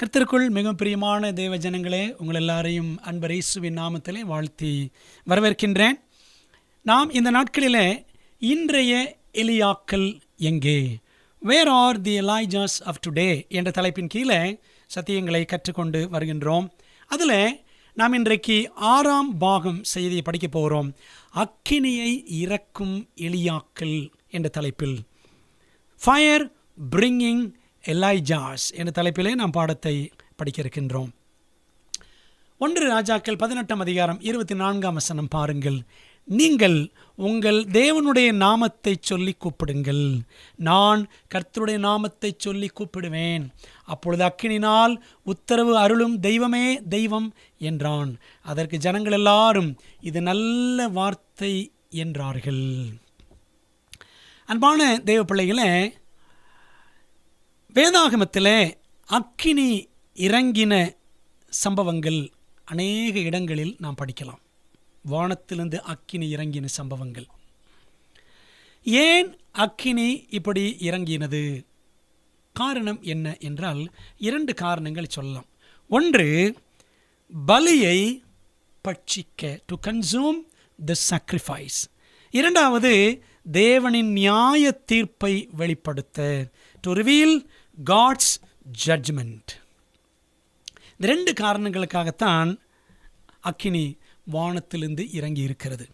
கர்த்தருக்குள் மிகவும் பிரியமான தேவ ஜனங்களே, உங்கள் எல்லாரையும் அன்பர் இயேசுவின் நாமத்திலே வாழ்த்தி வரவேற்கின்றேன். நாம் இந்த நாட்களிலே இன்றைய எலியாக்கள் எங்கே, where are the Elijahs of today என்ற தலைப்பின் கீழே சத்தியங்களை கற்றுக்கொண்டு வருகின்றோம். அதில் நாம் இன்றைக்கு 6ஆம் பாகம் செய்தியை படிக்க போகிறோம். அக்கினியை இறக்கும் எலியாக்கள் என்ற தலைப்பில், ஃபயர் பிரிங்கிங் எலைஜாஸ் என்ற தலைப்பிலே நாம் பாடத்தை படிக்க இருக்கின்றோம். 1 ராஜாக்கள் 18ஆம் அதிகாரம் 24ஆம் வசனம் பாருங்கள். நீங்கள் உங்கள் தேவனுடைய நாமத்தை சொல்லி கூப்பிடுங்கள், நான் கர்த்தருடைய நாமத்தை சொல்லி கூப்பிடுவேன், அப்பொழுது அக்கினினால் உத்தரவு அருளும் தெய்வமே தெய்வம் என்றான். அதற்கு ஜனங்கள் எல்லாரும் இது நல்ல வார்த்தை என்றார்கள். அன்பான தேவ பிள்ளைகளே, வேதாகமத்தில் அக்கினி இறங்கின சம்பவங்கள் அநேக இடங்களில் நாம் படிக்கலாம். வானத்திலிருந்து அக்கினி இறங்கின சம்பவங்கள். ஏன் அக்கினி இப்படி இறங்கினது? காரணம் என்ன என்றால் 2 காரணங்கள் சொல்லலாம். ஒன்று, பலியை பட்சிக்க, டு கன்சூம் தி sacrifice. இரண்டாவது, தேவனின் நியாய தீர்ப்பை வெளிப்படுத்த, டு ரிவீல் God's judgment. இந்த 2 காரணங்களுக்காகத்தான் அக்கினி வானத்திலிருந்து இறங்கி இருக்கிறது.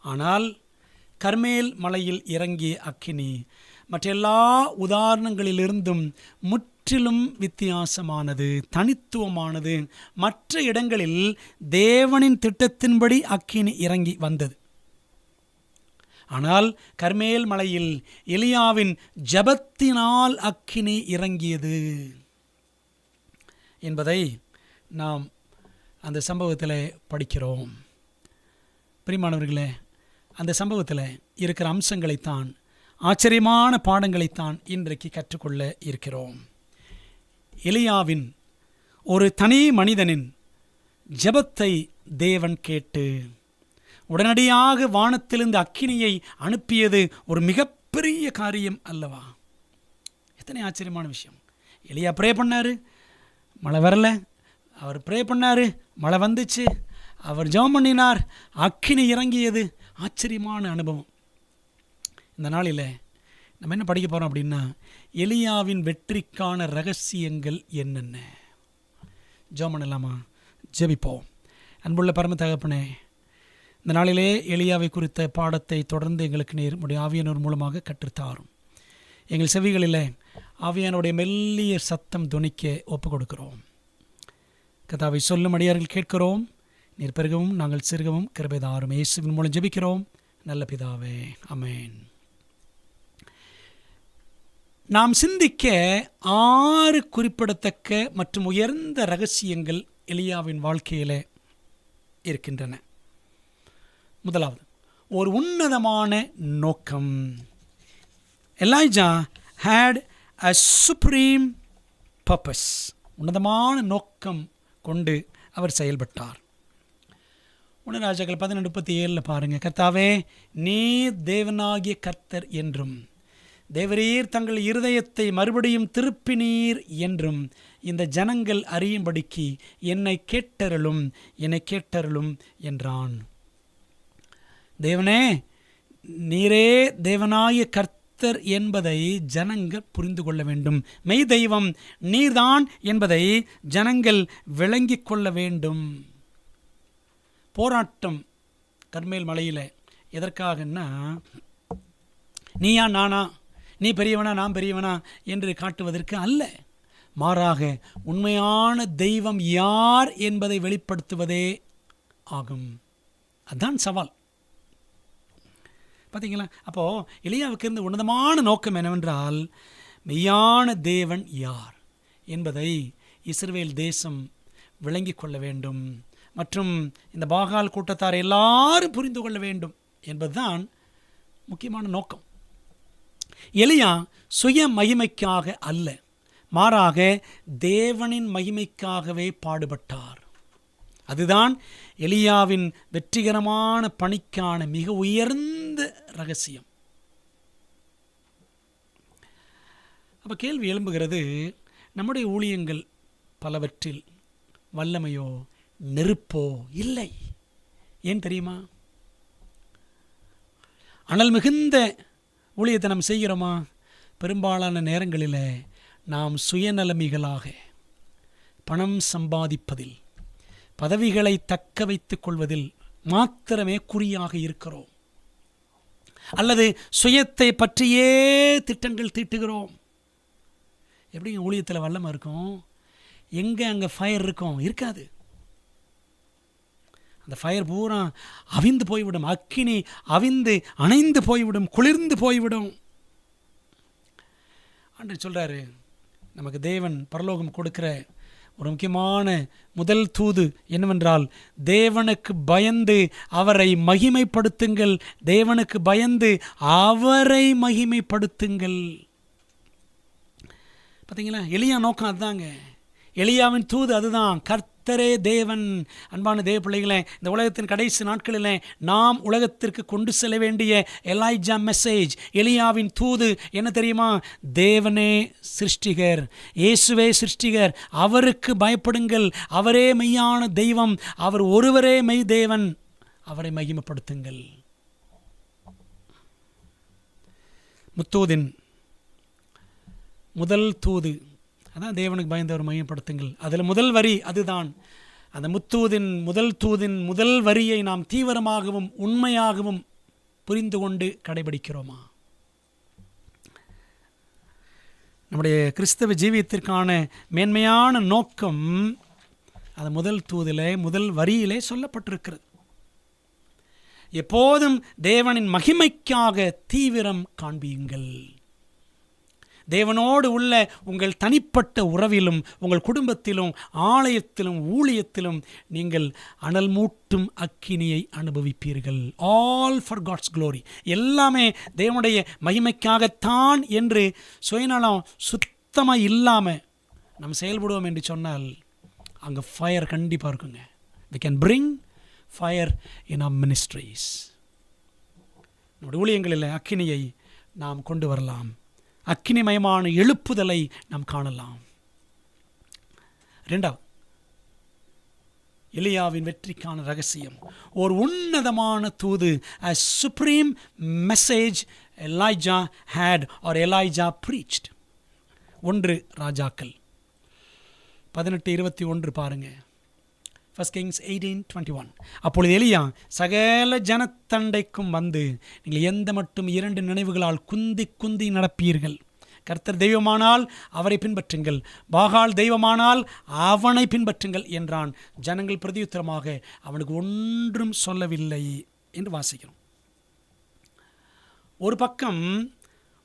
ஆனால் கர்மேல் மலையில் இறங்கிய அக்கினி மற்ற எல்லா உதாரணங்களிலிருந்தும் முற்றிலும் வித்தியாசமானது, தனித்துவமானது. மற்ற இடங்களில் தேவனின் திட்டத்தின்படி அக்கினி இறங்கி வந்தது. ஆனால் கர்மேல் மலையில் எலியாவின் ஜெபத்தினால் அக்கினி இறங்கியது என்பதை நாம் அந்த சம்பவத்தில் படிக்கிறோம். பிரியமானவர்களே, அந்த சம்பவத்தில் இருக்கிற அம்சங்களைத்தான், ஆச்சரியமான பாடங்களைத்தான் இன்றைக்கு கற்றுக்கொள்ள இருக்கிறோம். எலியாவின், ஒரு தனி மனிதனின் ஜெபத்தை தேவன் கேட்டு உடனடியாக வானத்திலிருந்து அக்கினியை அனுப்பியது ஒரு மிகப்பெரிய காரியம் அல்லவா? எத்தனை ஆச்சரியமான விஷயம். எலியா ப்ரே பண்ணார், மழை வரல. அவர் ப்ரே பண்ணார், மழை வந்துச்சு. அவர் ஜெபம் பண்ணினார், அக்கினி இறங்கியது. ஆச்சரியமான அனுபவம். இந்த நாளில் நம்ம என்ன படிக்க போகிறோம் அப்படின்னா, எலியாவின் வெற்றிக்கான ரகசியங்கள் என்னென்ன. ஜெபம் பண்ணலாமா? ஜெபிப்போம். அன்புள்ள பரம தகப்பனே, இந்த நாளிலே எலியாவை குறித்த பாடத்தை தொடர்ந்து எங்களுக்கு நீர் உடைய ஆவியானவர் மூலமாக கற்றுத்தாரும். எங்கள் செவிகளில் ஆவியானுடைய மெல்லிய சத்தம் துணிக்க ஒப்பு கொடுக்கிறோம். கர்த்தாவை சொல்லும் அடியார்கள் கேட்கிறோம். நீர் பெருகவும் நாங்கள் சிறுகவும் கிருபை தாரும். இயேசுவின் மூலம் ஜெபிக்கிறோம் நல்ல பிதாவே, ஆமென். நாம் சிந்திக்க 6 குறிப்பிடத்தக்க மற்றும் உயர்ந்த ரகசியங்கள் எலியாவின் வாழ்க்கையில் இருக்கின்றன. முதலாவது, ஒரு உன்னதமான நோக்கம். Elijah had a supreme purpose. உன்னதமான நோக்கம் கொண்டு அவர் செயல்பட்டார். 1 ராஜாக்கள் 18:37 பாருங்க. கர்த்தாவே, நீர் தேவனாகிய கர்த்தர் என்றும் தேவரீர் தங்கள் இருதயத்தை மறுபடியும் திருப்பினீர் என்றும் இந்த ஜனங்கள் அறியும்படிக்கு என்னை கேட்டருளும் என்றான். தேவனே, நீரே தேவனாகிய கர்த்தர் என்பதை ஜனங்கள் புரிந்து கொள்ள வேண்டும். மெய் தெய்வம் நீர்தான் என்பதை ஜனங்கள் விளங்கி கொள்ள வேண்டும். போராட்டம் கர்மேல் மலையில் எதற்காகன்னா, நீயா நானா, நீ பெரியவனா நான் பெரியவனா என்று காட்டுவதற்கு அல்ல, மாறாக உண்மையான தெய்வம் யார் என்பதை வெளிப்படுத்துவதே ஆகும். அதுதான் சவால். பார்த்தீங்களா? அப்போது எலியாவுக்கு இருந்த உன்னதமான நோக்கம் என்னவென்றால், மெய்யான தேவன் யார் என்பதை இஸ்ரவேல் தேசம் விளங்கி கொள்ள வேண்டும் மற்றும் இந்த பாகால் கூட்டத்தார் எல்லாரும் புரிந்து கொள்ள வேண்டும் என்பதுதான் முக்கியமான நோக்கம். எலியா சுய மகிமைக்காக அல்ல, மாறாக தேவனின் மகிமைக்காகவே பாடுபட்டார். அதுதான் எலியாவின் வெற்றிகரமான பணிக்கான மிக உயர்ந்த ரகசியம். அப்போ கேள்வி எழும்புகிறது, நம்முடைய ஊழியங்கள் பலவற்றில் வல்லமையோ நெருப்போ இல்லை. ஏன் தெரியுமா? அனல் மிகுந்த ஊழியத்தை நாம் செய்கிறோமா? பெரும்பாலான நேரங்களில் நாம் சுயநலமிகளாக பணம் சம்பாதிப்பதில், பதவிகளை தக்க வைத்துக் கொள்வதில் மாத்திரமே குறியாக இருக்கிறோம். அல்லது சுயத்தை பற்றியே திட்டங்கள் தீட்டுகிறோம். எப்படிங்க ஊழியத்தில் வல்லமை இருக்கும்? எங்கே அங்கே ஃபயர் இருக்கும்? இருக்காது. அந்த ஃபயர் பூரா அவிந்து போய்விடும். அக்கினி அவிந்து அணைந்து போய்விடும், குளிர்ந்து போய்விடும். ஆண்டவர் சொல்கிறாரு, நமக்கு தேவன் பரலோகம் கொடுக்கிற ஒரு முக்கியமான முதல் தூது என்னவென்றால், தேவனுக்கு பயந்து அவரை மகிமைப்படுத்துங்கள். தேவனுக்கு பயந்து அவரை மகிமைப்படுத்துங்கள். பார்த்தீங்களா? எலியா நோக்கம் அதுதாங்க. எலியாவின் தூது அதுதான். கர்த்தரே தேவன். அன்பான தேவ பிள்ளைகளே, இந்த உலகத்தின் கடைசி நாட்களில் நாம் உலகத்திற்கு கொண்டு செல்ல வேண்டிய எலைஜா மெசேஜ், எலியாவின் தூது என்ன தெரியுமா? தேவனே சிருஷ்டிகர், இயேசுவே சிருஷ்டிகர், அவருக்கு பயப்படுங்கள், அவரே மெய்யான தெய்வம், அவர் ஒருவரே மெய் தேவன், அவரை மகிமைப்படுத்துங்கள். முத்தூதின் முதல் தூது அதான், தேவனுக்கு பயந்தவர் மையப்படுத்துங்கள். அதில் முதல் வரி அதுதான். அந்த முத்தூதின் முதல் தூதின் முதல் வரியை நாம் தீவிரமாகவும் உண்மையாகவும் புரிந்து கொண்டு கடைபிடிக்கிறோமா? நம்முடைய கிறிஸ்தவ ஜீவியத்திற்கான மேன்மையான நோக்கம் அது முதல் தூதிலே முதல் வரியிலே சொல்லப்பட்டிருக்கிறது. எப்போதும் தேவனின் மகிமைக்காக தீவிரம் காண்பியுங்கள். தேவனோடு உள்ள உங்கள் தனிப்பட்ட உறவிலும், உங்கள் குடும்பத்திலும், ஆலயத்திலும், ஊழியத்திலும் நீங்கள் அனல் மூட்டும் அக்கினியை அனுபவிப்பீர்கள். All for God's glory. எல்லாமே தேவனுடைய மகிமைக்காகத்தான் என்று சுயநலம் சுத்தமாக இல்லாமல் நம்ம செயல்படுவோம் என்று சொன்னால் அங்கே ஃபயர் கண்டிப்பாக இருக்குங்க. we can bring fire in our ministries. நம்முடைய ஊழியங்களில் அக்கினியை நாம் கொண்டு வரலாம். அக்கினிமயமான எழுப்புதலை நாம் காணலாம். இரண்டாவது, எலியாவின் வெற்றிக்கான ரகசியம் ஒரு உன்னதமான தூது. a supreme message Elijah had or Elijah preached. 1 ராஜாக்கள் 18:21 பாருங்க. 1 Kings 18:21. அப்பொழுது எலியா சகல ஜனத்தண்டைக்கும் வந்து, நீங்கள் எந்த மட்டும் 2 நினைவுகளால் குந்தி குந்தி நடப்பீர்கள். கர்த்தர் தெய்வமானால் அவரை பின்பற்றுங்கள், பாகால் தெய்வமானால் அவனை பின்பற்றுங்கள் என்றான். ஜனங்கள் பிரதியுத்தரமாக அவனுக்கு ஒன்றும் சொல்லவில்லை என்று வாசிக்கிறோம். ஒரு பக்கம்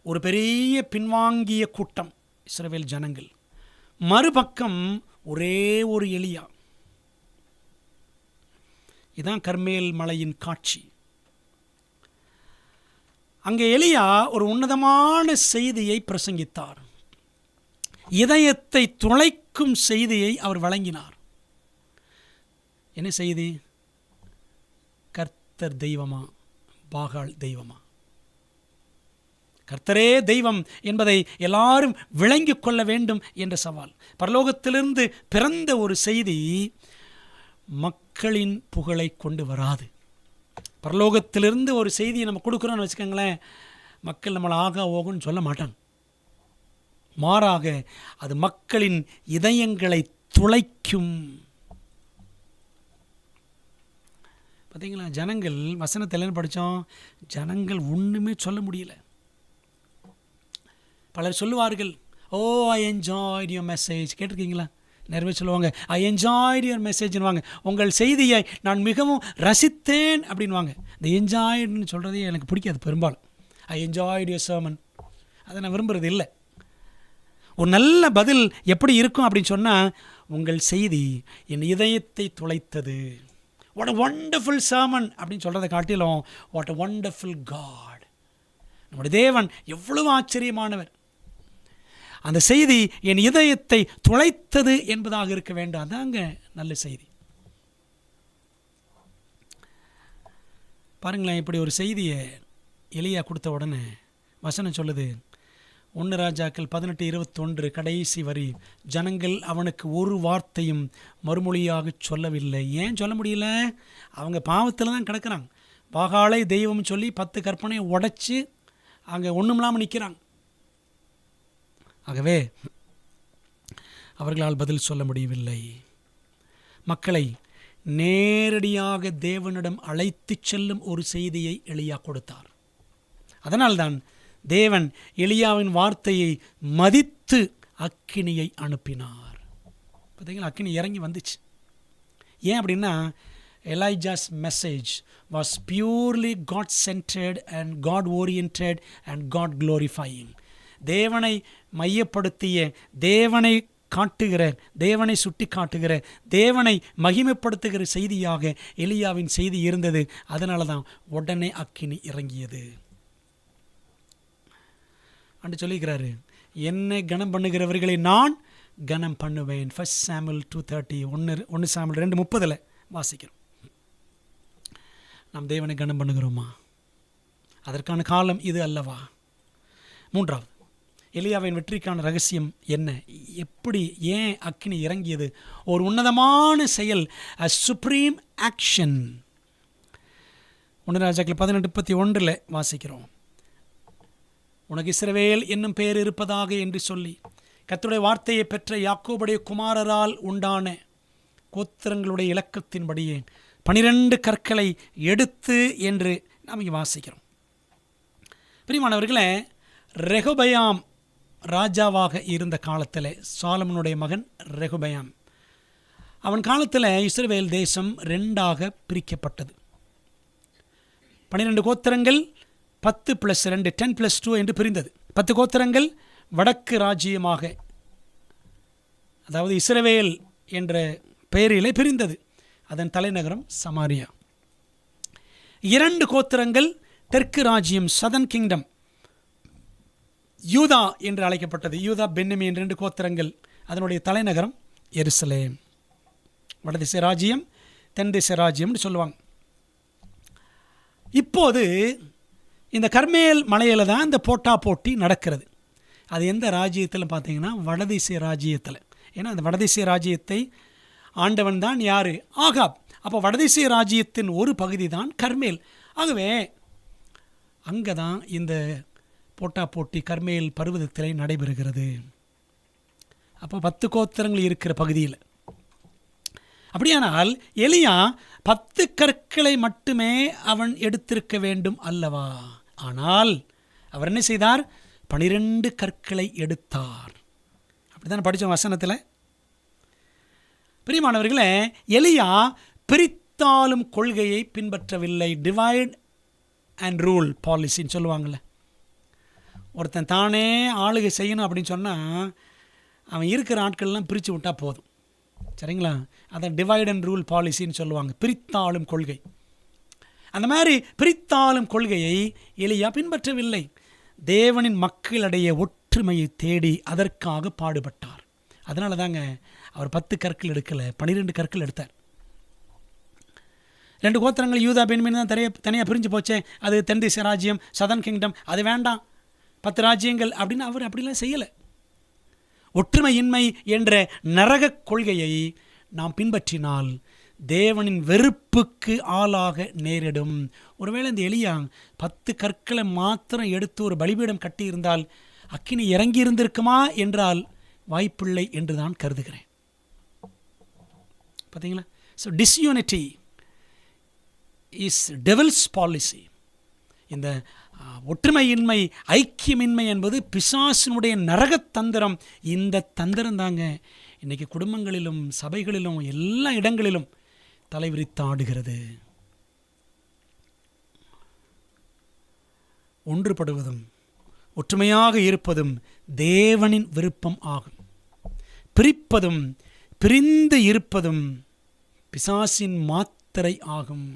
ஒரு பெரிய பின்வாங்கிய கூட்டம் இஸ்ரவேல் ஜனங்கள், மறுபக்கம் ஒரே ஒரு எலியா. இதான் கர்மேல் மலையின் காட்சி. அங்கே எலியா ஒரு உன்னதமான செய்தியை பிரசங்கித்தார். இதயத்தை துளைக்கும் செய்தியை அவர் வழங்கினார். என்ன செய்தி? கர்த்தர் தெய்வமா, பாகால் தெய்வமா? கர்த்தரே தெய்வம் என்பதை எல்லாரும் விளங்கிக் கொள்ள வேண்டும் என்ற சவால். பரலோகத்திலிருந்து பிறந்த ஒரு செய்தி மக்களின் புகழை கொண்டு வராது. பரலோகத்திலிருந்து ஒரு செய்தியை நம்ம கொடுக்குறோன்னு வச்சுக்கோங்களேன், மக்கள் நம்மளை ஆகா ஓகன்னு சொல்ல மாட்டாங்க. மாறாக அது மக்களின் இதயங்களை துளைக்கும். பார்த்தீங்களா? ஜனங்கள் வசனத்தில் படித்தோம், ஜனங்கள் ஒன்றுமே சொல்ல முடியல. பலர் சொல்லுவார்கள், ஓ ஐ என்ஜாய்ட் யுவர் மெசேஜ். கேட்டிருக்கீங்களா? நிறைய சொல்லுவாங்க, ஐ என்ஜாய்ட் யுவர் மெசேஜ்னுவாங்க. உங்கள் செய்தியை நான் மிகவும் ரசித்தேன் அப்படின்வாங்க. இந்த என்ஜாய்டுன்னு சொல்கிறதே எனக்கு பிடிக்காது. பெரும்பாலும் ஐ என்ஜாய்ட் யுவர் சர்மன் அதை நான் விரும்புகிறது இல்லை. ஒரு நல்ல பதில் எப்படி இருக்கும் அப்படின்னு சொன்னால், உங்கள் செய்தி என் இதயத்தை துளைத்தது. வாட் அ வண்டர்ஃபுல் சர்மன் அப்படின்னு சொல்கிறத காட்டிலும் வாட் அ வண்டர்ஃபுல் காட். நம்முடைய தேவன் எவ்வளவு ஆச்சரியமானவர். அந்த செய்தி என் இதயத்தை துளைத்தது என்பதாக இருக்க வேண்டும். அதாங்க நல்ல செய்தி. பாருங்களேன், இப்படி ஒரு செய்தியை எலியா கொடுத்த உடனே வசனம் சொல்லுது, 1 ராஜாக்கள் 18:21 கடைசி வரி, ஜனங்கள் அவனுக்கு ஒரு வார்த்தையும் மறுமொழியாக சொல்லவில்லை. ஏன் சொல்ல முடியல? அவங்க பாவத்தில் தான் கிடக்கிறாங்க. பாகாலை தெய்வம் சொல்லி 10 கற்பனையை உடைச்சி அங்கே ஒன்றுமில்லாமல் நிற்கிறாங்க. ஆகவே அவர்களால் பதில் சொல்ல முடியவில்லை. மக்களை நேரடியாக தேவனிடம் அழைத்து செல்லும் ஒரு செய்தியை எலியா கொடுத்தார். அதனால்தான் தேவன் எலியாவின் வார்த்தையை மதித்து அக்கினியை அனுப்பினார். பார்த்தீங்களா, அக்கினி இறங்கி வந்துச்சு. ஏன் அப்படின்னா, Elijah's message was purely God centred and God oriented and God glorifying. தேவனை மையப்படுத்திய, தேவனை காட்டுகிற, தேவனை சுட்டி காட்டுகிற, தேவனை மகிமைப்படுத்துகிற செய்தியாக எலியாவின் செய்தி இருந்தது. அதனால தான் உடனே அக்கினி இறங்கியது. அன்று சொல்லிக்கிறாரு, என்னை கனம் பண்ணுகிறவர்களை நான் கனம் பண்ணுவேன். 1 சாமுவேல் 2:30, 1 சாமுவேல் 2:30 வாசிக்கிறோம். நாம் தேவனை கனம் பண்ணுகிறோமா? அதற்கான காலம் இது அல்லவா? மூன்றாவது, எலியாவின் வெற்றிக்கான ரகசியம் என்ன? எப்படி, ஏன் அக்கினி இறங்கியது? ஒரு உன்னதமான செயல், a supreme action. 1 ராஜாக்கள் 18:31 வாசிக்கிறோம். உனக்கு இஸ்ரவேல் என்னும் பெயர் இருப்பதாக என்று சொல்லி கர்த்தருடைய வார்த்தையை பெற்ற யாக்கோபுடைய குமாரரால் உண்டான கோத்திரங்களுடைய இலக்கத்தின்படியே 12 கற்களை எடுத்து என்று நாம் இங்கே வாசிக்கிறோம். பிரியமானவர்களே, ரெகொபயாம் ராஜாவாக இருந்த காலத்தில், சாலமனுடைய மகன் ரெகொபயாம், அவன் காலத்தில் இஸ்ரவேல் தேசம் 2ஆக பிரிக்கப்பட்டது. 12 கோத்திரங்கள் 10+2 10+2 என்று பிரிந்தது. 10 கோத்திரங்கள் வடக்கு ராஜ்யமாக, அதாவது இஸ்ரவேல் என்ற பெயரிலே பிரிந்தது. அதன் தலைநகரம் சமாரியா. 2 கோத்திரங்கள் தெற்கு ராஜ்யம், சதன் கிங்டம், யூதா என்று அழைக்கப்பட்டது. யூதா, பென்யமீன் 2 கோத்திரங்கள், அதனுடைய தலைநகரம் எருசலேம். வடதிசை ராஜ்யம், தென் திசை ராஜ்யம்னு சொல்லுவாங்க. இப்போது இந்த கர்மேல் மலையில் தான் இந்த போட்டி நடக்கிறது. அது எந்த ராஜ்யத்தில் பார்த்தீங்கன்னா, வடதிசை ராஜ்யத்தில். ஏன்னா அந்த வடதிசை ராஜ்யத்தை ஆண்டவன் தான் யார்? ஆகாப். அப்போ வடதிசை ராஜ்யத்தின் ஒரு பகுதி தான் கர்மேல். ஆகவே அங்கே தான் இந்த போட்டி கர்மேல் பர்வதத்தில் நடைபெறுகிறது. அப்போ 10 கோத்திரங்கள் இருக்கிற பகுதியில். அப்படியானால் எலியா 10 கற்களை மட்டுமே அவன் எடுத்திருக்க வேண்டும் அல்லவா? ஆனால் அவர் என்ன செய்தார்? 12 கற்களை எடுத்தார். அப்படித்தானே படித்தோம் வசனத்தில். பிரியமானவர்களே, எலியா பிரித்தாளும் கொள்கையை பின்பற்றவில்லை. டிவைட் அண்ட் ரூல் பாலிசின்னு சொல்லுவாங்கள்ல. ஒருத்தன் தானே ஆளுகை செய்யணும் அப்படின்னு சொன்னால் அவன் இருக்கிற ஆட்கள்லாம் பிரித்து விட்டால் போதும். சரிங்களா? அதை டிவைட் அண்ட் ரூல் பாலிசின்னு சொல்லுவாங்க, பிரித்தாளும் கொள்கை. அந்த மாதிரி பிரித்தாளும் கொள்கையை எலியா பின்பற்றவில்லை. தேவனின் மக்களிடையே ஒற்றுமையை தேடி அதற்காக பாடுபட்டார். அதனால தாங்க அவர் 10 கற்கள் எடுக்கலை, 12 கற்கள் எடுத்தார். 2 கோத்திரங்கள் யூதா, பென்யமீன் தான் தனியாக பிரிஞ்சு போச்சே, அது தென் திசை ராஜ்யம், சதன் கிங்டம், அது வேண்டாம், 10 ராஜ்யங்கள் அப்படின்னு அவர் அப்படிலாம் செய்யலை. ஒற்றுமையின்மை என்ற நரக கொள்கையை நாம் பின்பற்றினால் தேவனின் வெறுப்புக்கு ஆளாக நேரிடும். ஒருவேளை இந்த எலியா 10 கற்களை மாத்திரம் எடுத்து ஒரு பலிபீடம் கட்டியிருந்தால் அக்கினி இறங்கி இருந்திருக்குமா என்றால் வாய்ப்பில்லை என்று நான் கருதுகிறேன். பார்த்தீங்களா? So disunity is devil's policy. இந்த ஒற்றுமையின்மை, ஐக்கியமின்மை என்பது பிசாசினுடைய நரகத்தந்திரம். இந்த தந்திரம் தாங்க இன்றைக்கி குடும்பங்களிலும் சபைகளிலும் எல்லா இடங்களிலும் தலைவிரித்தாடுகிறது. ஒன்றுபடுவதும் ஒற்றுமையாக இருப்பதும் தேவனின் விருப்பம் ஆகும். பிரிப்பதும் பிரிந்து இருப்பதும் பிசாசின் மாத்திரை ஆகும்.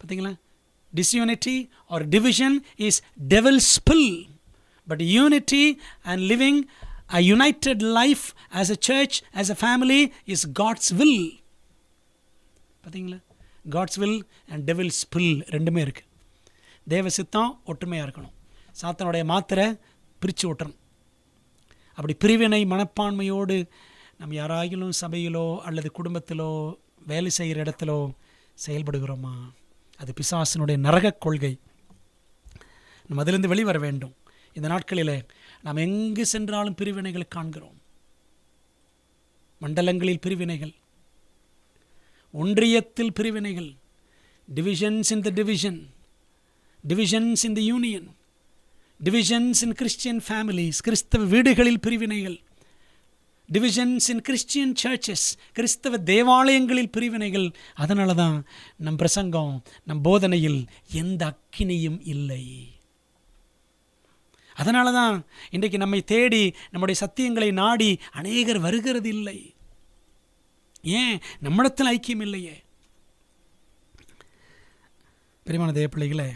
பார்த்தீங்களா? Disunity or division is devil's pill, but unity and living a united life as a church, as a family is God's will. பார்த்தீங்களா? God's will and devil's pill ரெண்டுமே இருக்குது. தேவ சித்தம் ஒற்றுமையாக இருக்கணும், சாத்தானுடைய மாத்திரை பிரித்து விட்டுறணும். அப்படி பிரிவினை மனப்பான்மையோடு நம்ம யாராகிலும் சபையிலோ அல்லது குடும்பத்திலோ வேலை செய்கிற இடத்திலோ செயல்படுகிறோமா? அது பிசாசினுடைய நரகக் கொள்கை. நம்ம அதிலிருந்து வெளிவர வேண்டும். இந்த நாட்களில் நாம் எங்கு சென்றாலும் பிரிவினைகளை காண்கிறோம். மண்டலங்களில் பிரிவினைகள், ஒன்றியத்தில் பிரிவினைகள், divisions in the division, divisions in the union, divisions in Christian families, கிறிஸ்தவ வீடுகளில் பிரிவினைகள், டிவிஷன்ஸ் இன் கிறிஸ்டியன் சர்ச்சஸ், கிறிஸ்தவ தேவாலயங்களில் பிரிவினைகள். அதனால தான் நம் பிரசங்கம், நம் போதனையில் எந்த அக்கினியும் இல்லை. அதனால தான் இன்றைக்கு நம்மை தேடி நம்முடைய சத்தியங்களை நாடி அநேகர் வருகிறது இல்லை. ஏன்? நம்மிடத்தில் ஐக்கியம் இல்லையே. பிரியமான தேவ பிள்ளைகளே,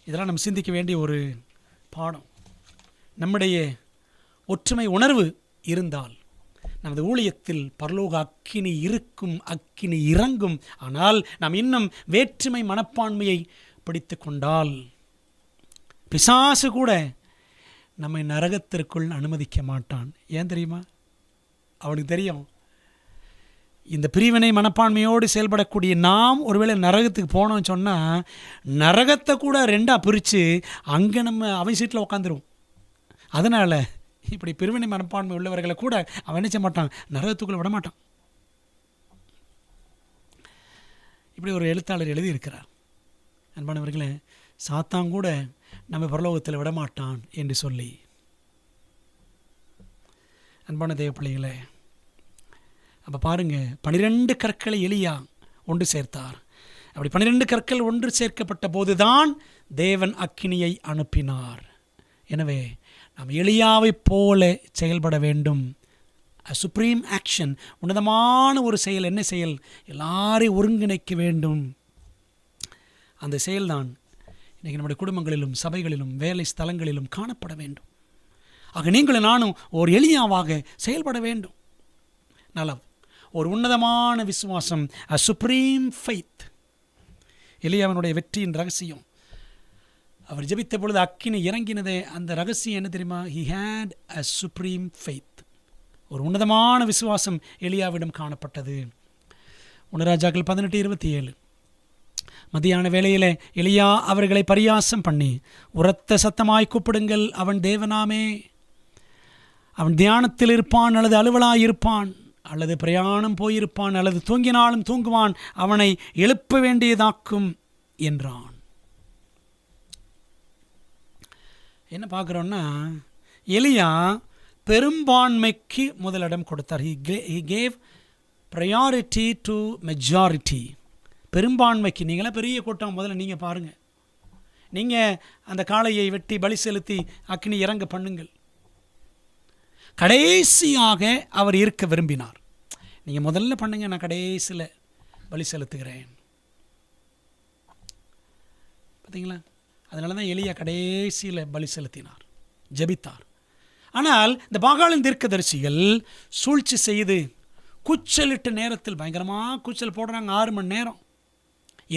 இதெல்லாம் நம்ம சிந்திக்க வேண்டிய ஒரு பாடம். நம்முடைய ஒற்றுமை உணர்வு இருந்தால் நமது ஊழியத்தில் பரலோக அக்கினி இருக்கும், அக்கினி இறங்கும். ஆனால் நாம் இன்னும் வேற்றுமை மனப்பான்மையை பிடித்து கொண்டால் பிசாசு கூட நம்மை நரகத்திற்குள் அனுமதிக்க மாட்டான். ஏன் தெரியுமா? அவனுக்கு தெரியும், இந்த பிரிவினை மனப்பான்மையோடு செயல்படக்கூடிய நாம் ஒருவேளை நரகத்துக்கு போனோம்னு சொன்னால் நரகத்தை கூட ரெண்டாக பிரித்து அங்கே நம்ம அவன் சீட்டில் உட்காந்துருவோம். அதனால் இப்படி பிரிவினை மனப்பான்மை உள்ளவர்களை கூட அவன் என்ன செய்ய மாட்டான், நரகத்துக்குள்ளே விட மாட்டான். இப்படி ஒரு எழுத்தாளர் எழுதியிருக்கிறார். அன்பானவர்களே, சாத்தான் கூட நம்ம பரலோகத்தில் விடமாட்டான் என்று சொல்லி. அன்பான தேவ பிள்ளைகளே, அப்போ பாருங்கள், 12 கற்களை எலியா ஒன்று சேர்த்தார். அப்படி 12 கற்கள் ஒன்று சேர்க்கப்பட்ட போதுதான் தேவன் அக்கினியை அனுப்பினார். எனவே நாம் எலியாவை போல செயல்பட வேண்டும். சுப்ரீம் ஆக்ஷன், உன்னதமான ஒரு செயல். என்ன செயல்? எல்லாரையும் ஒருங்கிணைக்க வேண்டும். அந்த செயல்தான் இன்றைக்கி நம்முடைய குடும்பங்களிலும் சபைகளிலும் வேலை ஸ்தலங்களிலும் காணப்பட வேண்டும். ஆக நீங்களும் நானும் ஒரு எலியாவாக செயல்பட வேண்டும். நலம், ஒரு உன்னதமான விசுவாசம், அ சுப்ரீம் ஃபெய்த். எலியாவினுடைய வெற்றியின் ரகசியம், அவர் ஜெபித்த பொழுது அக்கினி இறங்கினதே, அந்த ரகசியம் என்ன தெரியுமா? He had a supreme faith. ஒரு உன்னதமான விசுவாசம் எலியாவிடம் காணப்பட்டது. 1 ராஜாக்கள் 18:27. மத்தியான வேளையிலே எலியா அவர்களை பரியாசம் பண்ணி, உரத்த சத்தமாய் கூப்பிடுங்கள், அவன் தேவனாமே, அவன் தியானத்தில் இருப்பான் அல்லது அலுவலாயிருப்பான் அல்லது பிரயாணம் போயிருப்பான் அல்லது தூங்கினாலும் தூங்குவான், அவனை எழுப்ப வேண்டியதாக்கும் என்றான். என்ன பார்க்குறோன்னா, எலியா பெரும்பான்மைக்கு முதலிடம் கொடுத்தார். he gave priority to majority. பெரும்பான்மைக்கு. நீங்களாம் பெரிய கூட்டம், முதல்ல நீங்கள் பாருங்கள். நீங்கள் அந்த காளையை வெட்டி பலி செலுத்தி அக்கினி இறங்க பண்ணுங்கள். கடைசியாக அவர் இருக்க விரும்பினார். நீங்கள் முதல்ல பண்ணுங்க, நான் கடைசியில் பலி செலுத்துகிறேன். பார்த்தீங்களா? அதனால தான் எலியா கடைசியில் பலி செலுத்தினார், ஜெபித்தார். ஆனால் இந்த பாகாலின் தீர்க்கதரிசிகள் சூழ்ச்சி செய்து கூச்சலிட்ட நேரத்தில் பயங்கரமாக கூச்சல் போடுறாங்க. 6 மணி நேரம்.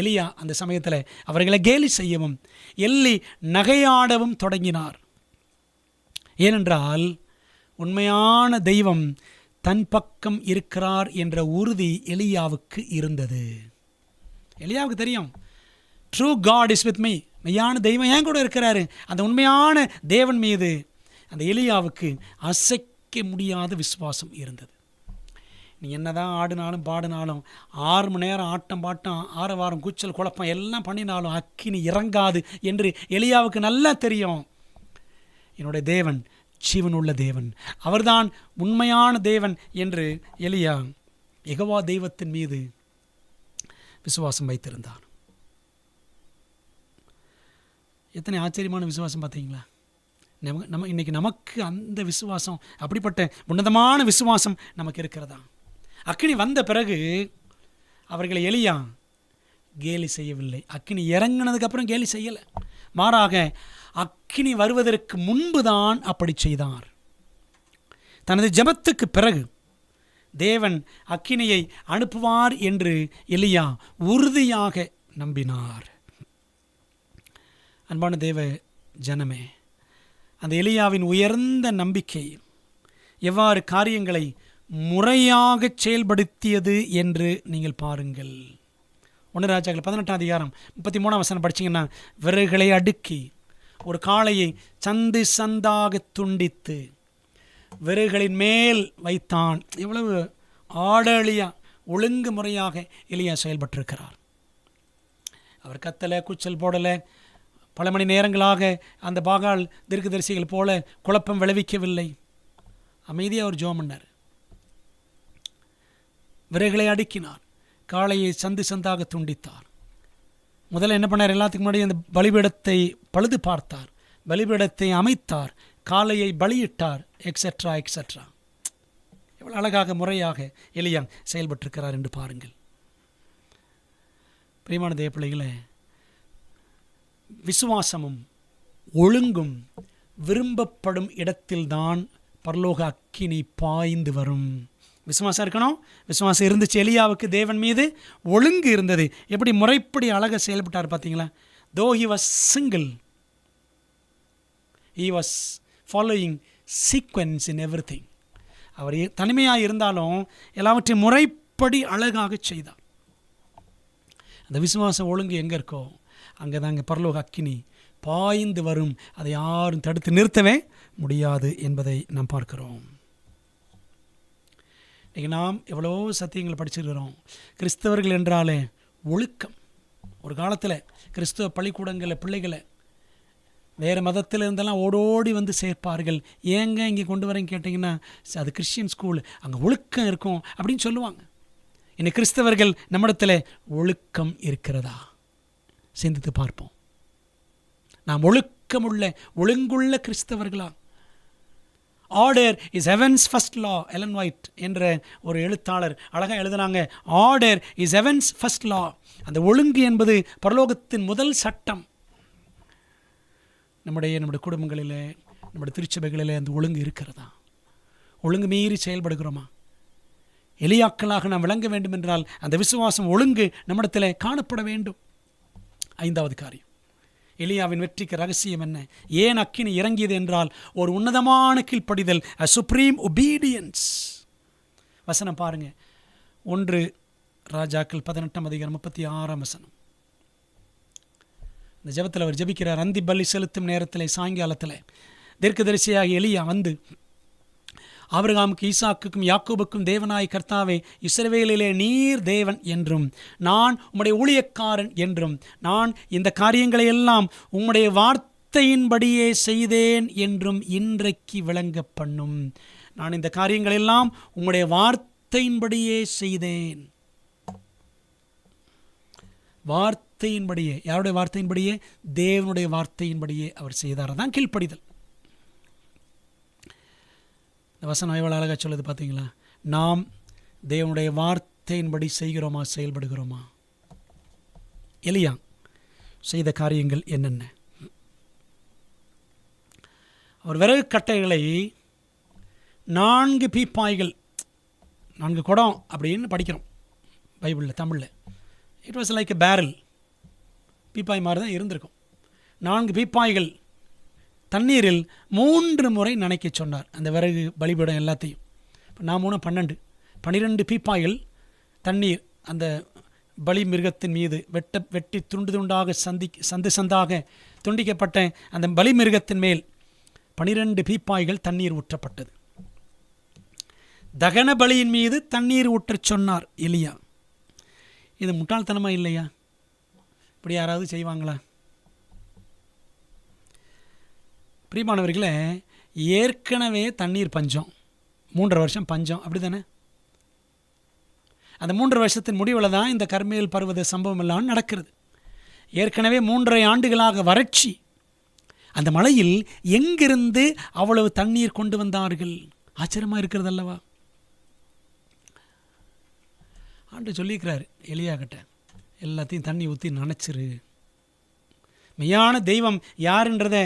எலியா அந்த சமயத்தில் அவர்களை கேலி செய்யவும் எள்ளி நகையாடவும் தொடங்கினார். ஏனென்றால் உண்மையான தெய்வம் தன் பக்கம் இருக்கிறார் என்ற உறுதி எலியாவுக்கு இருந்தது. எலியாவுக்கு தெரியும், true God is with me, மெய்யான தெய்வம் ஏன் கூட இருக்கிறாரு. அந்த உண்மையான தேவன் மீது அந்த எலியாவுக்கு அசைக்க முடியாத விசுவாசம் இருந்தது. நீ என்னதான் ஆடினாலும் பாடினாலும் 6 மணி நேரம் ஆட்டம் பாட்டம் ஆரவாரம் கூச்சல் குழப்பம் எல்லாம் பண்ணினாலும் அக்கினி இறங்காது என்று எலியாவுக்கு நல்லா தெரியும். என்னுடைய தேவன் ஜீவனுள்ள தேவன், அவர்தான் உண்மையான தேவன் என்று எலியா யெகோவா தெய்வத்தின் மீது விசுவாசம் வைத்திருந்தார். எத்தனை ஆச்சரியமான விசுவாசம் பார்த்தீங்களா? நம்ம இன்றைக்கி நமக்கு அந்த விசுவாசம், அப்படிப்பட்ட உன்னதமான விசுவாசம் நமக்கு இருக்கிறதா? அக்கினி வந்த பிறகு அவர்களை எலியா கேலி செய்யவில்லை. அக்கினி இறங்கினதுக்கப்புறம் கேலி செய்யலை. மாறாக அக்கினி வருவதற்கு முன்பு தான் அப்படி செய்தார். தனது ஜெபத்துக்கு பிறகு தேவன் அக்கினியை அனுப்புவார் என்று எலியா உறுதியாக நம்பினார். அன்பான தேவ ஜனமே, அந்த எலியாவின் உயர்ந்த நம்பிக்கை எவ்வாறு காரியங்களை முறையாக செயல்படுத்தியது என்று நீங்கள் பாருங்கள். 1 ராஜாக்கள் 18:33 படிச்சிங்கன்னா, விறகுகளை அடுக்கி ஒரு காளையை சந்து சந்தாக துண்டித்து விறகுகளின் மேல் வைத்தான். இவ்வளவு ஆடலியா ஒழுங்கு முறையாக எலியா செயல்பட்டிருக்கிறார். அவர் கத்தலை, கூச்சல் போடலை, பல மணி நேரங்களாக அந்த பாகால் தீர்க்கதரிசிகள் போல குழப்பம் விளைவிக்கவில்லை. அமைதியாக அவர் ஜெபம் பண்ணார். விறகுகளை அடுக்கினார், காளையை சந்து சந்தாக துண்டித்தார். முதல்ல என்ன பண்ணார்? எல்லாத்துக்கு முன்னாடி அந்த பலிபீடத்தை பழுது பார்த்தார், பலிபீடத்தை அமைத்தார், காளையை பலியிட்டார், எக்ஸெட்ரா எக்ஸெட்ரா. எவ்வளோ அழகாக முறையாக எலியா செயல்பட்டிருக்கிறார் என்று பாருங்கள். பிரியமான தேவ பிள்ளைகளே, விசுவாசமும் ஒழுங்கும் விரும்பப்படும் இடத்தில்தான் பரலோக அக்கினி பாய்ந்து வரும். விசுவாசம் இருக்கணும். விசுவாசம் இருந்துச்சு. எலியாவுக்கு தேவன் மீது ஒழுங்கு இருந்தது. எப்படி முறைப்படி அழகாக செயல்பட்டார் பார்த்தீங்களா? Though he was single, he was following sequence in everything. அவர் தனிமையாக இருந்தாலும் எல்லாவற்றையும் முறைப்படி அழகாக செய்தார். அந்த விசுவாசம் ஒழுங்கு எங்கே இருக்கோ அங்கே தாங்க பரலோக அக்கினி பாய்ந்து வரும். அதை யாரும் தடுத்து நிறுத்தவே முடியாது என்பதை நாம் பார்க்கிறோம். இன்றைக்கி நாம் எவ்வளோ சத்தியங்களை படிச்சிருக்கிறோம். கிறிஸ்தவர்கள் என்றாலே ஒழுக்கம். ஒரு காலத்தில் கிறிஸ்தவ பள்ளிக்கூடங்களில் பிள்ளைகளை வேறு மதத்தில் இருந்தெல்லாம் ஓடோடி வந்து சேர்ப்பார்கள். ஏங்க இங்கே கொண்டு வரேன்னு கேட்டிங்கன்னா, அது கிறிஸ்டியன் ஸ்கூல், அங்கே ஒழுக்கம் இருக்கும் அப்படின்னு சொல்லுவாங்க. இன்னைக்கு கிறிஸ்தவர்கள் நம்மிடத்தில் ஒழுக்கம் இருக்கிறதா? சிந்தித்து பார்ப்போம். நாம் ஒழுக்கமுள்ள ஒழுங்குள்ள கிறிஸ்தவர்களா? Order is heaven's first law. Ellen White என்ற ஒரு எழுத்தாளர் அழகாக எழுதுனாங்க, order is heaven's first law. அந்த ஒழுங்கு என்பது பரலோகத்தின் முதல் சட்டம். நம்முடைய குடும்பங்களில், நம்முடைய திருச்சபைகளில் அந்த ஒழுங்கு இருக்கிறதா? ஒழுங்கு மீறி செயல்படுகிறோமா? எலியாக்களாக நாம் விளங்க வேண்டும் என்றால் அந்த விசுவாசம் ஒழுங்கு நம்மிடத்தில் காணப்பட வேண்டும். 5வது காரியம், எலியாவின் வெற்றிக்கு ரகசியம் என்ன? ஏன் அக்கினி இறங்கியது என்றால் ஒரு உன்னதமான கீழ்ப்படிதல், a supreme obedience. வசனம் பாருங்க, 1 ராஜாக்கள் 18:36. இந்த ஜெபத்தில் அவர் ஜெபிக்கிறார். அந்தி பலி செலுத்தும் நேரத்தில் சாயங்காலத்தில் தீர்க்கதரிசியாக எலியா வந்து, ஆபிரகாமுக்கு, ஈசாக்குக்கும், யாக்கோபுக்கும் தேவனாய் கர்த்தாவே, இஸ்ரவேலிலே நீர் தேவன் என்றும் நான் உம்முடைய ஊழியக்காரன் என்றும் நான் இந்த காரியங்களை எல்லாம் உம்முடைய வார்த்தையின்படியே செய்தேன் என்றும் இன்றைக்கு விளங்க பண்ணும். நான் இந்த காரியங்கள் எல்லாம் உம்முடைய வார்த்தையின்படியே செய்தேன். வார்த்தையின்படியே. யாருடைய வார்த்தையின்படியே? தேவனுடைய வார்த்தையின்படியே அவர் செய்தார். அதான் கீழ்ப்படிதல். இந்த வசனம் எவ்வளோ அழகாக சொல்லுது பார்த்தீங்களா? நாம் தேவனுடைய வார்த்தையின்படி செய்கிறோமா, செயல்படுகிறோமா? எலியா செய்த காரியங்கள் என்னென்ன? அவர் விறகு கட்டைகளை 4 பீப்பாய்கள், 4 குடம் அப்படின்னு படிக்கிறோம் பைபிளில், தமிழில். It was like a barrel. பீப்பாய் மாதிரி தான் இருந்திருக்கும். 4 பீப்பாய்கள் தண்ணீரில் 3 முறை நனைக்க சொன்னார். அந்த விறகு பலிபீடம் எல்லாத்தையும். இப்போ நான் 3 12 பீப்பாய்கள் தண்ணீர் அந்த பலி மிருகத்தின் மீது வெட்டி துண்டு துண்டாக சந்து சந்தாக துண்டிக்கப்பட்ட அந்த பலி மிருகத்தின் மேல் 12 பீப்பாய்கள் தண்ணீர் ஊற்றப்பட்டது. தகன பலியின் மீது தண்ணீர் ஊற்றச் சொன்னார் எலியா. இது முட்டாள்தனமாக இல்லையா? இப்படி யாராவது செய்வாங்களா? பிரியமானவர்களே, ஏற்கனவே தண்ணீர் பஞ்சம், 3 வருஷம் பஞ்சம், அப்படி தானே? அந்த 3 வருஷத்தின் முடிவில் தான் இந்த கர்மேல் பர்வத சம்பவம் எல்லாம் நடக்கிறது. ஏற்கனவே 3.5 ஆண்டுகளாக வறட்சி. அந்த மலையில் எங்கிருந்து அவ்வளவு தண்ணீர் கொண்டு வந்தார்கள்? ஆச்சரியமாக இருக்கிறது அல்லவா? ஆண்டு சொல்லியிருக்கிறார் எலியா கிட்ட, எல்லாத்தையும் தண்ணி ஊற்றி நனைச்சிரு. மெய்யான தெய்வம் யாருன்றதை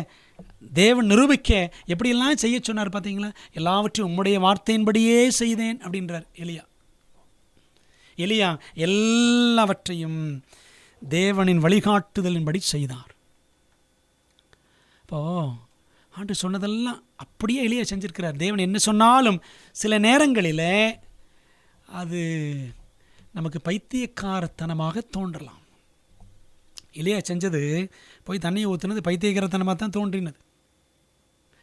தேவன் நிரூபிக்க எப்படியெல்லாம் செய்ய சொன்னார் பார்த்தீங்களா? எல்லாவற்றையும் உம்முடைய வார்த்தையின்படியே செய்தேன் அப்படின்றார் எலியா. எலியா எல்லாவற்றையும் தேவனின் வழிகாட்டுதலின்படி செய்தார். இப்போது ஆண்டு சொன்னதெல்லாம் அப்படியே எலியா செஞ்சுருக்கிறார். தேவன் என்ன சொன்னாலும் சில நேரங்களில் அது நமக்கு பைத்தியக்காரத்தனமாக தோன்றலாம். எலியா செஞ்சது போய் தண்ணியை ஊற்றுனது பைத்தியக்காரத்தனமாக தான் தோன்றினது.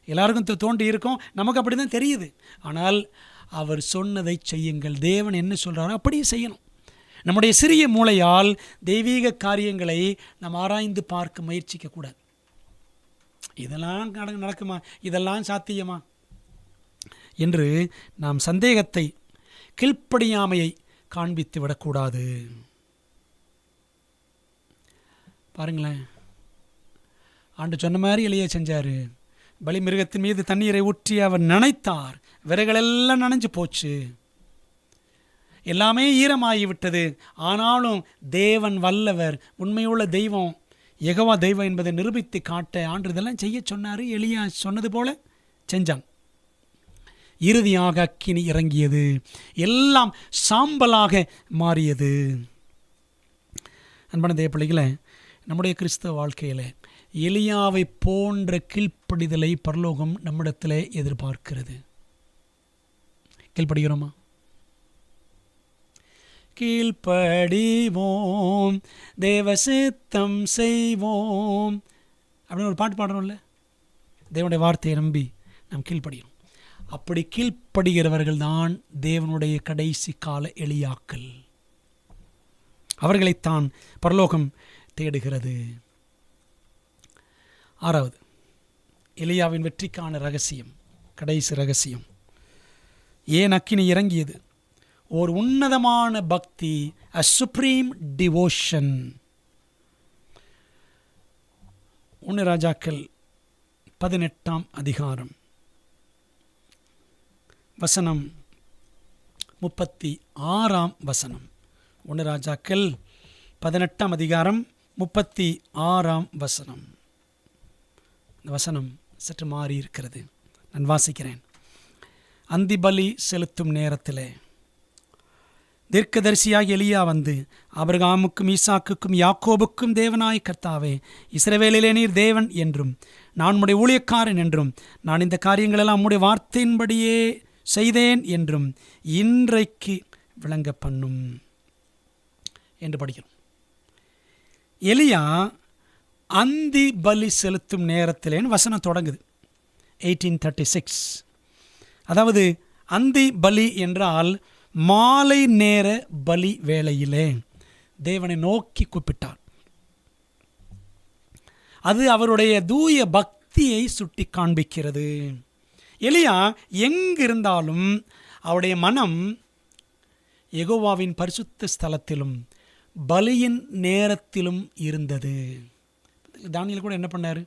எல்லாருக்கும் தோன்றி இருக்கும், நமக்கு அப்படி தான் தெரியுது. ஆனால் அவர் சொன்னதை செய்யுங்கள். தேவன் என்ன சொல்கிறாரோ அப்படியே செய்யணும். நம்முடைய சிறிய மூளையால் தெய்வீக காரியங்களை நாம் ஆராய்ந்து பார்க்க முயற்சிக்கக்கூடாது. இதெல்லாம் நடக்குமா, இதெல்லாம் சாத்தியமா என்று நாம் சந்தேகத்தை, கீழ்ப்படியாமையை காண்பித்து விடக்கூடாது. பாருங்களேன், ஆண்டு சொன்ன மாதிரி எலியா செஞ்சார். பலி மிருகத்தின் மீது தண்ணீரை ஊற்றி அவர் நனைத்தார். விரைகளெல்லாம் நனைஞ்சு போச்சு, எல்லாமே ஈரமாகிவிட்டது. ஆனாலும் தேவன் வல்லவர், உண்மையுள்ள தெய்வம், யெகோவா தெய்வம் என்பதை நிரூபித்து காட்ட ஆண்டு இதெல்லாம் செய்ய சொன்னார். எலியா சொன்னது போல செஞ்சான். இறுதியாக அக்கினி இறங்கியது, எல்லாம் சாம்பலாக மாறியது. அன்பான தேவ பிள்ளைகளே, நம்முடைய கிறிஸ்தவ வாழ்க்கையில் எலியாவை போன்ற கீழ்ப்படிதலை பரலோகம் நம்மிடத்தில் எதிர்பார்க்கிறது. கீழ்ப்படுகிறோமா? கீழ்ப்படிவோம், தேவ சித்தம் செய்வோம் அப்படின்னு ஒரு பாட்டு பாடுறோம்ல. தேவனுடைய வார்த்தையை நம்பி நாம் கீழ்ப்படிகிறோம். அப்படி கீழ்ப்படுகிறவர்கள் தான் தேவனுடைய கடைசி கால எலியாக்கள். அவர்களைத்தான் பரலோகம் தேடுகிறது. 6வது, எலியாவின் வெற்றிக்கான ரகசியம், கடைசி ரகசியம். ஏன் அக்கினி இறங்கியது? ஒரு உன்னதமான பக்தி, a supreme devotion. 1 ராஜாக்கள் 18ஆம் அதிகாரம் வசனம் 36ஆம் வசனம். 1 ராஜாக்கள் 18ஆம் அதிகாரம் 36ஆம் வசனம். இந்த வசனம் சற்று மாறி இருக்கிறது, நான் வாசிக்கிறேன். அந்திபலி செலுத்தும் நேரத்தில் தீர்க்கதரிசியாகி எலியா வந்து, ஆபிரகாமுக்கும் ஈசாக்குக்கும் யாக்கோபுக்கும் தேவனாய் கர்த்தாவே, இஸ்ரவேலிலே நீர் தேவன் என்றும் நான் உம்முடைய ஊழியக்காரன் என்றும் நான் இந்த காரியங்களெல்லாம் உம்முடைய வார்த்தையின்படியே செய்தேன் என்றும் இன்றைக்கு விளங்க பண்ணும் என்று படிக்கிறோம். எலியா அந்தி பலி செலுத்தும் நேரத்திலேன்னு வசனம் தொடங்குது. 1836. அதாவது அந்தி பலி என்றால் மாலை நேர பலி வேளையிலே தேவனை நோக்கி கூப்பிட்டார். அது அவருடைய தூய பக்தியை சுட்டி காண்பிக்கிறது. எலியா எங்கிருந்தாலும் அவருடைய மனம் யெகோவாவின் பரிசுத்த ஸ்தலத்திலும் பலியின் நேரத்திலும் இருந்தது. தானியேல் கூட என்ன பண்ணார்?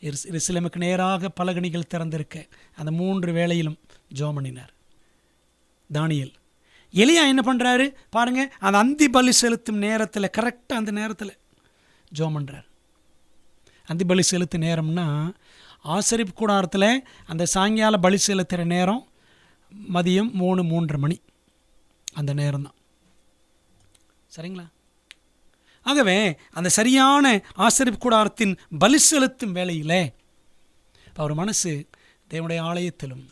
எருசலேமுக்கு நேராக பலகணிகள் திறந்திருக்க அந்த 3 வேளையிலும் ஜெபம் பண்ணினார் தானியேல். எலியா என்ன பண்ணுறாரு பாருங்க, அந்த அந்தி பலி செலுத்தும் நேரத்தில், கரெக்டாக அந்த நேரத்தில் ஜெபம் பண்ணுறார். அந்தி பலி செலுத்தும் நேரம்னா ஆசரிப்பு கூடாரத்தில் அந்த சாயங்கால பலி செலுத்துகிற நேரம் மதியம் 3-3:30 மணி, அந்த நேரம்தான். சரிங்களா? ஆகவே அந்த சரியான ஆசரிப்பு கூடாரத்தின் பலி செலுத்தும் வேளையில் அவர் மனசு தேவனுடைய ஆலயத்திலும்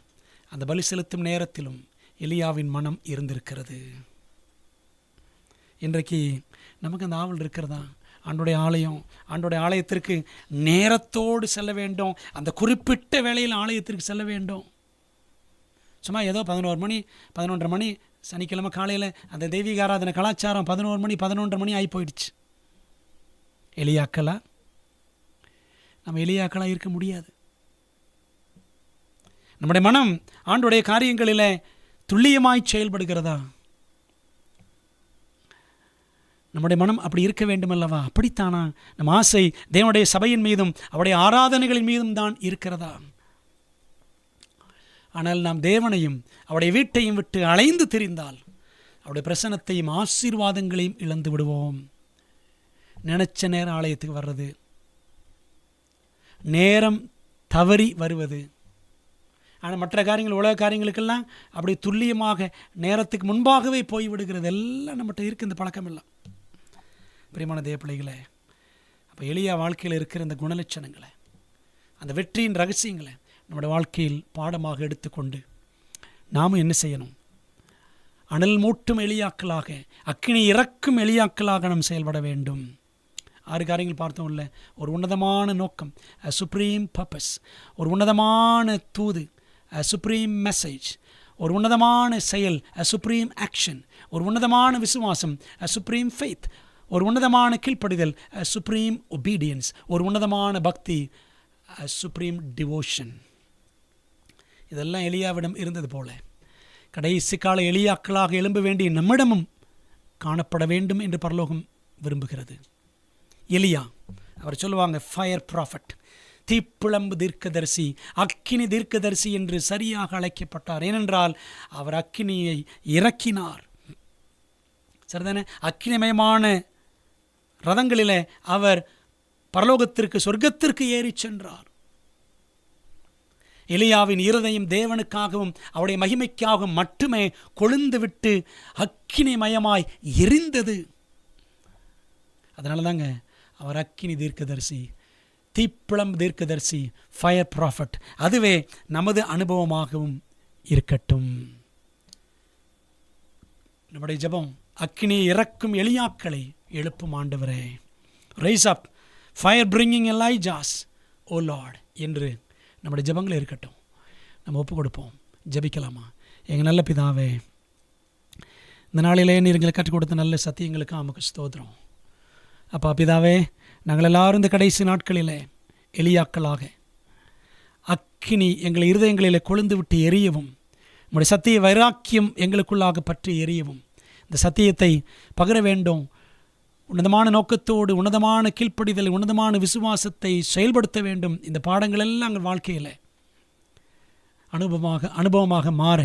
அந்த பலி செலுத்தும் நேரத்திலும் எலியாவின் மனம் இருந்திருக்கிறது. இன்றைக்கு நமக்கு அந்த ஆவல் இருக்கிறதா? ஆண்டோடைய ஆலயம், ஆண்டோடைய ஆலயத்திற்கு நேரத்தோடு செல்ல வேண்டும். அந்த குறிப்பிட்ட வேளையில் ஆலயத்திற்கு செல்ல வேண்டும். சும்மா ஏதோ 11 மணி 11:30 மணி சனிக்கிழமை காலையில் அந்த தெய்வீக ஆராதனை கலாச்சாரம் 11 மணி 11:30 மணி ஆகி போயிடுச்சு. எலியாக்களா? நம்ம எலியாக்களா இருக்க முடியாது. நம்முடைய மனம் ஆண்டோடைய காரியங்களில் துல்லியமாய் செயல்படுகிறதா? நம்முடைய மனம் அப்படி இருக்க வேண்டுமல்லவா? அப்படித்தானா நம் ஆசை தேவனுடைய சபையின் மீதும் அவருடைய ஆராதனைகளின் மீதும் தான் இருக்கிறதா? ஆனால் நாம் தேவனையும் அவருடைய வீட்டையும் விட்டு அலைந்து திரிந்தால் அவருடைய பிரசன்னத்தையும் ஆசீர்வாதங்களையும் இழந்து விடுவோம். நினைச்ச நேரம் ஆலயத்துக்கு வர்றது, நேரம் தவறி வருவது, ஆனால் மற்ற காரியங்கள், உலக காரியங்களுக்கெல்லாம் அப்படி துல்லியமாக நேரத்துக்கு முன்பாகவே போய்விடுகிறது. எல்லாம் நம்மகிட்ட இருக்குது இந்த பழக்கம் எல்லாம். பிரியமான தேவ பிள்ளைகளே, அப்போ எலியா வாழ்க்கையில் இருக்கிற இந்த குணலட்சணங்களை அந்த வெற்றியின் ரகசியங்களை நம்முடைய வாழ்க்கையில் பாடமாக எடுத்துக்கொண்டு நாமும் என்ன செய்யணும்? அனல் மூட்டும் எலியாக்களாக, அக்கினி இறக்கும் எலியாக்களாக நாம் செயல்பட வேண்டும். 6 காரியங்கள் பார்த்தோம்ல. ஒரு உன்னதமான நோக்கம், சுப்ரீம் பர்பஸ். ஒரு உன்னதமான தூது, சுப்ரீம் மெசேஜ். ஒரு உன்னதமான செயல், சுப்ரீம் ஆக்ஷன். ஒரு உன்னதமான விசுவாசம், சுப்ரீம் ஃபெய்த். ஒரு உன்னதமான கீழ்ப்படிதல், சுப்ரீம் ஒபீடியன்ஸ். ஒரு உன்னதமான பக்தி, சுப்ரீம் டிவோஷன். இதெல்லாம் எலியாவிடம் இருந்தது போல கடைசி கால எலியாக்களாக எழும்ப வேண்டிய நம்மிடமும் காணப்பட வேண்டும் என்று பரலோகம் விரும்புகிறது. எலியா, அவர் சொல்லுவாங்க ஃபயர் ப்ராஃபட், தீப்பிழம்பு தீர்க்கதரிசி, அக்கினி தீர்க்கதரிசி என்று சரியாக அழைக்கப்பட்டார். ஏனென்றால் அவர் அக்கினியை இறக்கினார். சரிதானே? அக்கினிமயமான ரதங்களிலே அவர் பரலோகத்திற்கு, சொர்க்கத்திற்கு ஏறி சென்றார். எலியாவின் இருதயம் தேவனுக்காகவும் அவருடைய மகிமைக்காகவும் மட்டுமே கொழுந்து விட்டு அக்கினிமயமாய் எரிந்தது. அதனால தாங்க அவர் அக்கினி தீர்க்கதரிசி, தீப்பிழம்பு தீர்க்கதரிசி, ஃபயர் ப்ராஃபட். அதுவே நமது அனுபவமாகவும் இருக்கட்டும். நம்முடைய ஜெபம், அக்கினியை இறக்கும் எலியாக்களை எழுப்பும் ஆண்டவரே, ரைஸ் அப் ஃபயர் பிரிங்கிங் எலைஜாஸ் ஓ லார்ட் என்று நம்முடைய ஜெபங்கள் இருக்கட்டும். நம்ம ஒப்பு கொடுப்போம். ஜெபிக்கலாமா? எங்கள் நல்ல பிதாவே, இந்த நாளிலே நீர் எங்களை கற்றுக் கொடுத்த நல்ல சத்தியங்களுக்கு நமக்கு ஸ்தோத்திரம். அப்பா பிதாவே, நாங்கள் எல்லாரும் இந்த கடைசி நாட்களிலே எலியாக்களாக அக்கினி எங்கள் இருதயங்களிலே கொழுந்து விட்டு எரியவும், நம்முடைய சத்திய வைராக்கியம் எங்களுக்குள்ளாக பற்றி எரியவும், இந்த சத்தியத்தை பகிர வேண்டும். உன்னதமான நோக்கத்தோடு உன்னதமான கீழ்ப்படிதல், உன்னதமான விசுவாசத்தை செயல்படுத்த வேண்டும். இந்த பாடங்கள் எல்லாம் எங்கள் வாழ்க்கையில் அனுபவமாக மாற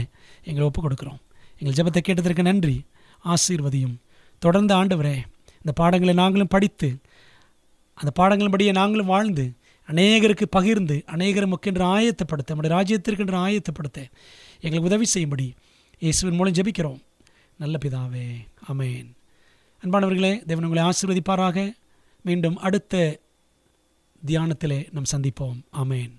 எங்களை ஒப்புக் கொடுக்குறோம். எங்கள் ஜெபத்தை கேட்டதற்கு நன்றி. ஆசீர்வதியும். தொடர்ந்து ஆண்டவரே, இந்த பாடங்களை நாங்களும் படித்து, அந்த பாடங்களின்படியே நாங்களும் வாழ்ந்து, அநேகருக்கு பகிர்ந்து, அநேகரை முக்கென்று ஆயத்தப்படுத்த, நம்முடைய ராஜ்யத்திற்கென்று ஆயத்தப்படுத்த எங்களுக்கு உதவி செய்யும்படி இயேசுவின் மூலம் ஜெபிக்கிறோம் நல்ல பிதாவே, ஆமென். அன்பானவர்களே, தேவன் உங்களை ஆசீர்வதிப்பாராக. மீண்டும் அடுத்த தியானத்திலே நாம் சந்திப்போம். ஆமென்.